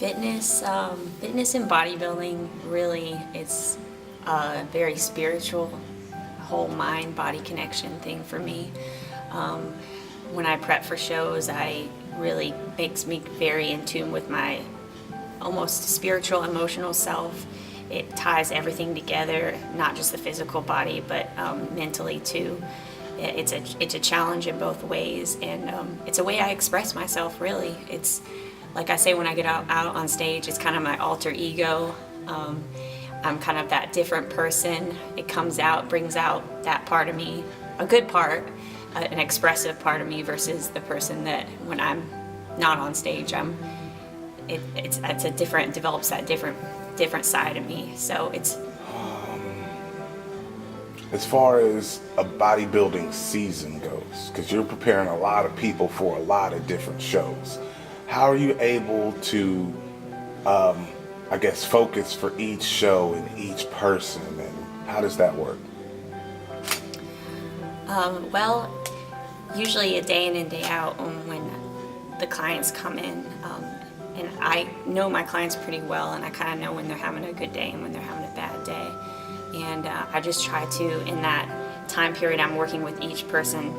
Fitness and bodybuilding, really, it's a very spiritual, whole mind-body connection thing for me. When I prep for shows, I really makes me very in tune with my almost spiritual, emotional self. It ties everything together, not just the physical body, but mentally too. It's a challenge in both ways, and it's a way I express myself, really. It's like I say, when I get out on stage, it's kind of my alter ego. I'm kind of that different person. It comes out, brings out that part of me, a good part, an expressive part of me, versus the person that when I'm not on stage, develops that different side of me. So it's. As far as a bodybuilding season goes, because you're preparing a lot of people for a lot of different shows, how are you able to, focus for each show and each person, and how does that work? Well, usually a day in and day out when the clients come in, and I know my clients pretty well, and I kind of know when they're having a good day and when they're having a bad day. And I just try to, in that time period I'm working with each person,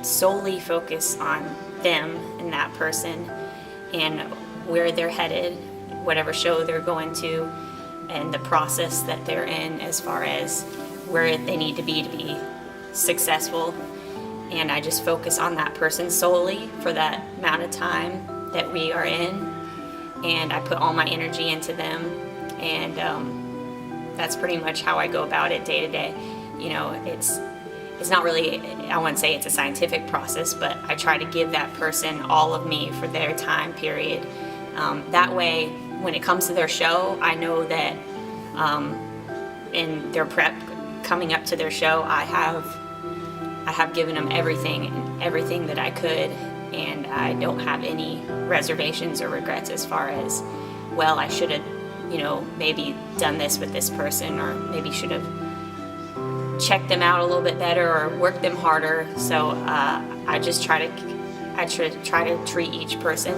solely focus on them and that person and where they're headed, whatever show they're going to, and the process that they're in as far as where they need to be successful. And I just focus on that person solely for that amount of time that we are in, and I put all my energy into them, and that's pretty much how I go about it day to day. You know, it's not really, I wouldn't say it's a scientific process, but I try to give that person all of me for their time period. That way, when it comes to their show, I know that in their prep coming up to their show, I have given them everything that I could, and I don't have any reservations or regrets as far as, well, I should have, maybe done this with this person, or maybe should have checked them out a little bit better or worked them harder. So I try to treat each person,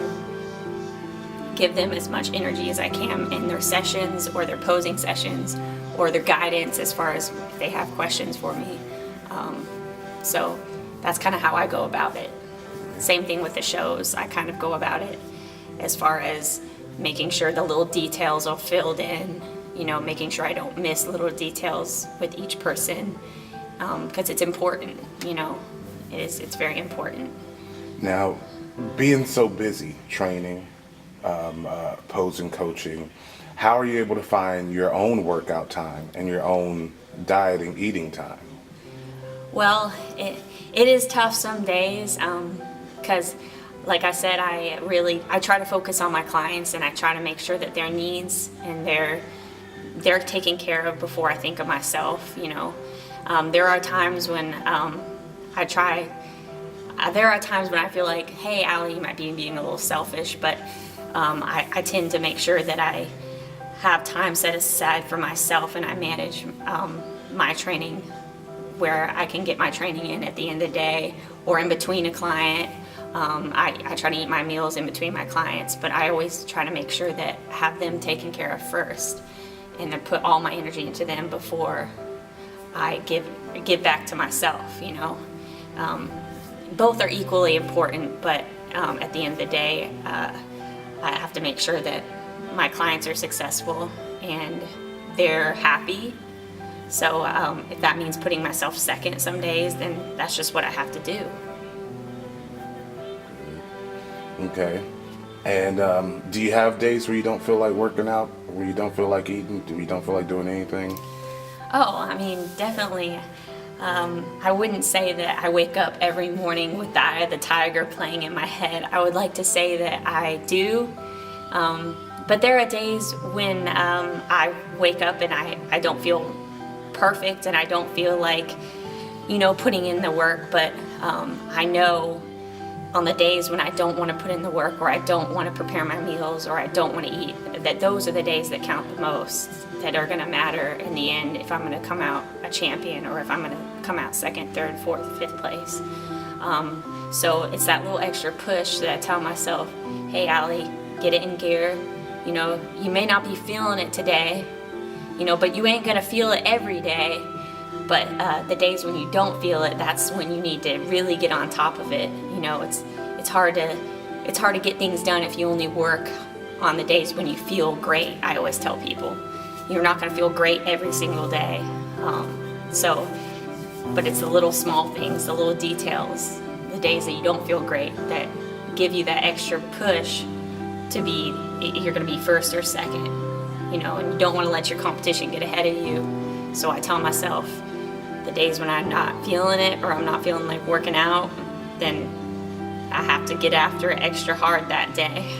give them as much energy as I can in their sessions or their posing sessions or their guidance as far as if they have questions for me. So that's kind of how I go about it. Same thing with the shows. I kind of go about it as far as making sure the little details are filled in, making sure I don't miss little details with each person, because it's important, it's very important. Now, being so busy training, posing, coaching, how are you able to find your own workout time and your own dieting, eating time? Well, it is tough some days, because like I said, I try to focus on my clients, and I try to make sure that their needs and they're taken care of before I think of myself. There are times when there are times when I feel like, hey, Allie, you might be being a little selfish, but I tend to make sure that I have time set aside for myself, and I manage my training where I can get my training in at the end of the day or in between a client. I try to eat my meals in between my clients, but I always try to make sure that I have them taken care of first, and then put all my energy into them before I give back to myself. Both are equally important, but at the end of the day, I have to make sure that my clients are successful and they're happy. So if that means putting myself second some days, then that's just what I have to do. Okay. And do you have days where you don't feel like working out, where you don't feel like eating, where you don't feel like doing anything? Oh, I mean, definitely. I wouldn't say that I wake up every morning with the Eye of the Tiger playing in my head. I would like to say that I do. But there are days when I wake up and I don't feel perfect, and I don't feel like, putting in the work. But I know on the days when I don't want to put in the work, or I don't want to prepare my meals, or I don't want to eat, that those are the days that count the most, that are going to matter in the end if I'm going to come out a champion, or if I'm going to come out second, third, fourth, fifth place. So it's that little extra push that I tell myself, hey, Allie, get it in gear, You know, you may not be feeling it today, you know, but you ain't gonna feel it every day. But the days when you don't feel it, that's when you need to really get on top of it. You know, it's hard to get things done if you only work on the days when you feel great. I always tell people, you're not gonna feel great every single day. But it's the little small things, the little details, the days that you don't feel great that give you that extra push to be, you're gonna be first or second, you know, and you don't wanna let your competition get ahead of you. So I tell myself, the days when I'm not feeling it or I'm not feeling like working out, then I have to get after it extra hard that day.